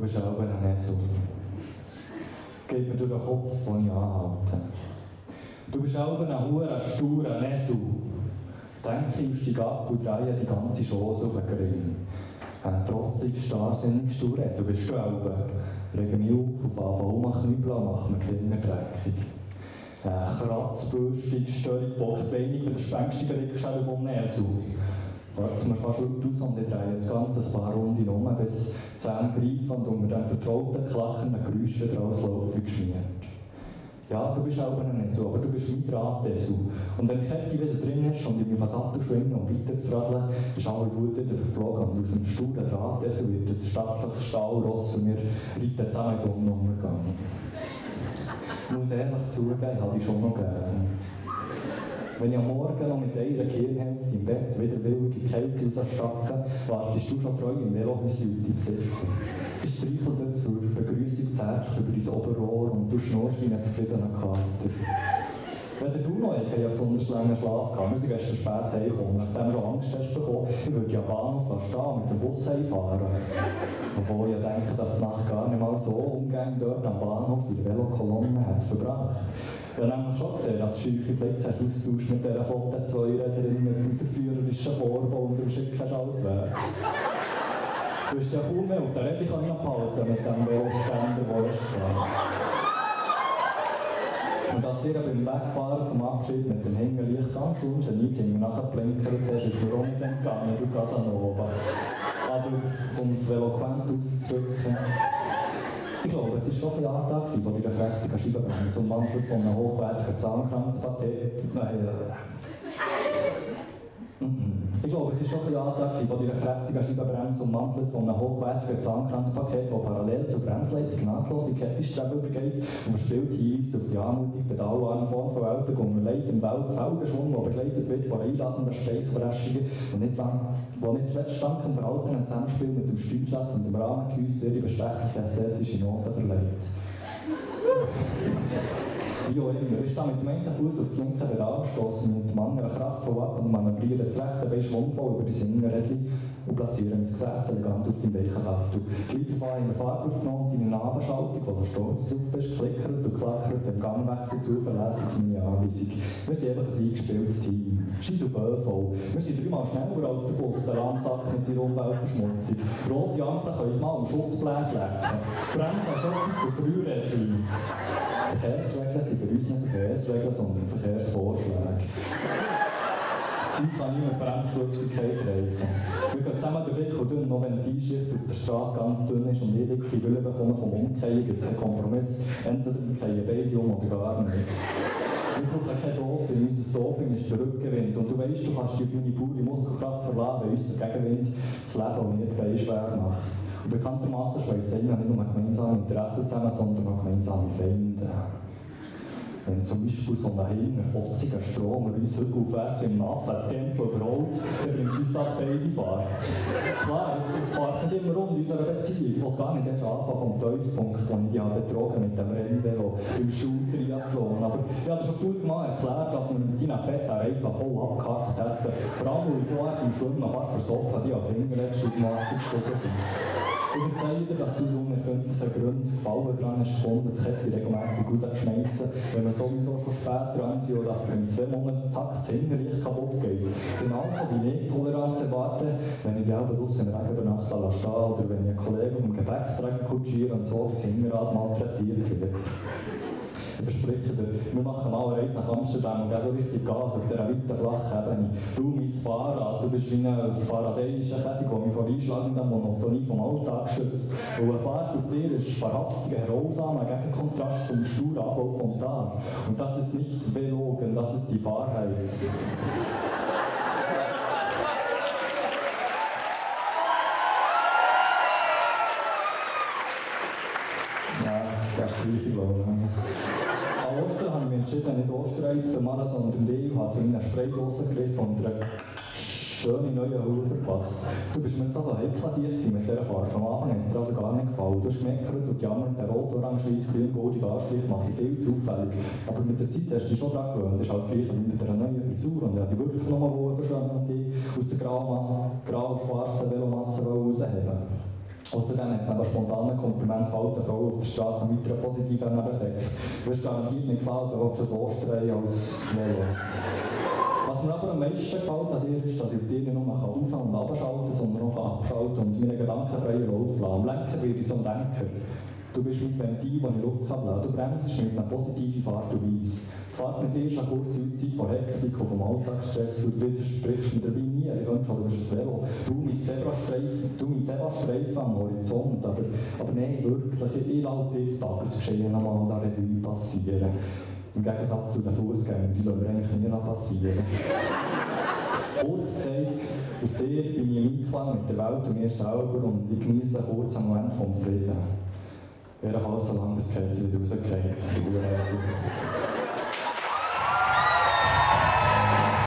bist auch ein Esel. Geht mir durch den Kopf, den ich anhalte. Du bist auch ein hurer, sturer Esel. Denke ich, steig ab und drehe die ganze Chose auf den Grill. Ein trotzig, starrsinnig, sturer Esel bist du auch. Rege mich auf anfangen rumknüppeln und mach mir die Finger dreckig. Kratzbürstig, störig, bockbeinig wie der spänstige Rückschädel vom Esel. Hört mir fast gut aus und ich drehe das Ganze ein paar Runden um, bis die Zähne greifen und unter dem vertrauten, klackernden Geräusch wieder auslaufen wie geschmiert. Ja, du bist auch ein Esel, aber du bist mein Drahtesel. Und wenn die Kette wieder drin ist und ich mich fast schwingen und weiter zu radeln, ist alle Wut wieder verflogen und aus dem sturen Drahtesel wird ein stattliches Stahlross und wir reiten zusammen ins Sonnenuntergang. Ich muss ehrlich zugeben, habe ich schon noch gerne. Wenn ich am Morgen noch mit einer Gehirnhälfte im Bett widerwillig in die Kälte rausstapfe, wartest du schon treu im Velohäuschen auf deinem Sitz. Ich streichel dir zur Begrüßung zärtlich über dein Oberrohr und du schnurst wie ein zufriedener Kater. Wenn du noch einen besonders langen Schlaf gehabt, wir sind gestern spät heimgekommen, nachdem du schon Angst hast bekommen, ich würde ja am Bahnhof stehen und mit dem Bus heimfahren. Obwohl ich denke, dass die Nacht gar nicht mal so umgehend dort am Bahnhof in der Velokolonne hat verbracht. Ich habe nämlich schon gesehen, dass scheuche Blick hast austauscht mit dieser Foto-Zweiräderin mit dem verführerischen Vorbau und dem schicken Schaltwerk. Du bist ja kaum mehr auf der Rädchen kann ich noch behalten mit dem Veloständer, der steht. Und als ihr beim Wegfahren zum Abschied mit dem Hängerlicht ganz ungeniert hinten nachgeblinkert hast, ist mir auch nicht entgangen, du Casanova. Aber um es eloquent auszudrücken, ich glaube, es war schon ein Antrag von deiner kräftigen Scheibenbremse, ummantelt von einem hochwertigen Zahnkranzpaket. Ich glaube, es war schon ein Antrag von deiner kräftigen Scheibenbremse, ummantelt von einem hochwertigen Zahnkranzpaket, das parallel zur Bremsleitung nahtlos in Kettenstreben übergeht und verspielt hinweist auf die anmutige pedalarme Form von Weltung und leitet im Felgenschwung, der begleitet wird von einladenden Speichverraschungen und nicht zuletzt dank dem verhaltenen Zusammenspiel mit dem Steuerschatz und dem Rahmengehäuse die bestechliche ästhetische Noten verleiht. Wie auch immer, ich stehe mit dem einen Fuß auf das linke Pedal, stosse mit dem anderen kraftvoll ab und manövriere das rechte Bein schwungvoll über die Hinterrädchen und platziere mein Gesäß elegant auf dem weichen Sattel. Gleich darauf habe ich eine Farbe aufgenommen, deine Nabenschaltung, wo du stolz drauf bist, klickert und klackert beim Gangwechsel zuverlässig auf meine Anweisung. Wir sind einfach ein eingespieltes Team. Scheiss auf ÖV. Wir sind 3-mal schneller als der Bus, der Landsack mit seiner Umweltverschmutzung. Rote Ampeln können uns mal am Schutzblech lecken. Bremsen hast etwas für 3 Rädchen. Verkehrsregeln sind für uns nicht Verkehrsregeln, sondern Verkehrsvorschläge. Uns kann niemand Bremsflüssigkeit reichen. Wir gehen zusammen durch dick und dünn, noch wenn die Einschicht auf der Straße ganz dünn ist und jede Wille bekommen vom Umkehren, gibt es einen Kompromiss. Entweder wir kehren beide um oder gar nicht. Wir brauchen kein Doping, unser Doping ist der Rückenwind. Und du weißt, du kannst die deine pure Muskelkraft verlassen, wenn uns der Gegenwind das Leben und mir die Beine schwer macht. Und bekanntermaßen schweissen wir nicht nur gemeinsame Interessen zusammen, sondern auch gemeinsame Feinde. Wenn zum Beispiel so ein fotziger Strom uns hügelaufwärts im naffen Tempo überholt, dann bringt uns das beide Fahrt. Klar, es fährt nicht immer rund in unserer Beziehung. Ich will gar nicht erst anfangen vom Tiefpunkt, wo ich dich betrogen mit dem Rennvelo im Schultriathlon. Aber ich habe dir schon 1000-mal erklärt, dass wir mit deinen fetten Reifen voll abgehackt hätten. Vor allem, weil ich vorher beim Schwimmen fast versoffen die als Hinterletzte auf dem Wasser gestanden bin. Ich erzähle dir, dass du aus unerfindlichen Gründen Gefallen daran hast gefunden, die Kette regelmässig rauszuschmeissen, wenn wir sowieso schon spät dran sind oder dass dir in 2 Monaten Takt das Hinterlicht kaputt geht. Genauso wie ich Toleranz erwarte, wenn ich die Augen draussen im Regen über Nacht stehen oder wenn ich einen Kollegen auf dem Gepäckträger kutschiere und so das Hinterrad malträtiert wird. Ich verspreche dir, wir machen mal eine Reise nach Amsterdam und gehen so richtig Gas auf dieser weiten, flachen Ebene. Du, mein Fahrrad, du bist wie ein faradäischer Käfig, der mich vor einschlagender Monotonie vom Alltag schützt. Weil eine Fahrt auf dir ist wahrhaftig ein grausamer Gegenkontrast zum sturen Abbau vom Tag. Und das ist nicht belogen, das ist die Wahrheit. Ja, das ist gleich, glaube ich. An Ostern habe ich mich entschieden, nicht Osterei zu bemalen, sondern dich und habe zu meiner Spraydose gegriffen und eine schöne neue Hülle verpasst. Du bist mir jetzt also heimklassiert mit dieser Farbe. Am Anfang hat es dir also gar nicht gefallen. Du hast gemeckert und gejammert, der rot, orange, weiss, grün, goldige Anstrich macht dich viel zu auffällig. Aber mit der Zeit hast du dich schon daran gewöhnt. Das ist halt gleich mit einer neuen Frisur und ich habe dich wirklich nochmal verschönert und dich aus der grau-schwarzen Velomasse rausheben. Außerdem hat es neben spontanen Komplimenten von alten Frauen auf der Straße einen weiteren positiven Nebeneffekt. Du hast garantiert nicht geglaubt, du willst schon so streuen als Velo. Was mir aber am meisten gefällt an dir ist, dass ich auf dir nicht nur auf- und abschalten kann, sondern auch abschalten und meinen gedankenfreien Lauf lassen. Am Lenken werde ich zum Denker. Du bist mein Ventil, das ich Luft kann lassen. Du bremst mich auf eine positive Art und Weise. Die Fahrt mit dir ist eine kurze Auszeit von Hektik und vom Alltagsstress und du widersprichst mir dabei nie. Ich könnte schon, du bist ein Velo. Du mein Zebrastreifen am Horizont. Aber nein, wirklich, ich lasse dir das Tagesgeschehen nochmal da Revue passieren. Im Gegensatz zu den Fußgängern, die lassen wir eigentlich nie noch passieren. Kurz gesagt, auf dir bin ich im Einklang mit der Welt und mir selber und ich genieße einen kurzen Moment vom Frieden. Jedenfalls, solange das Kälte wieder rausgeht.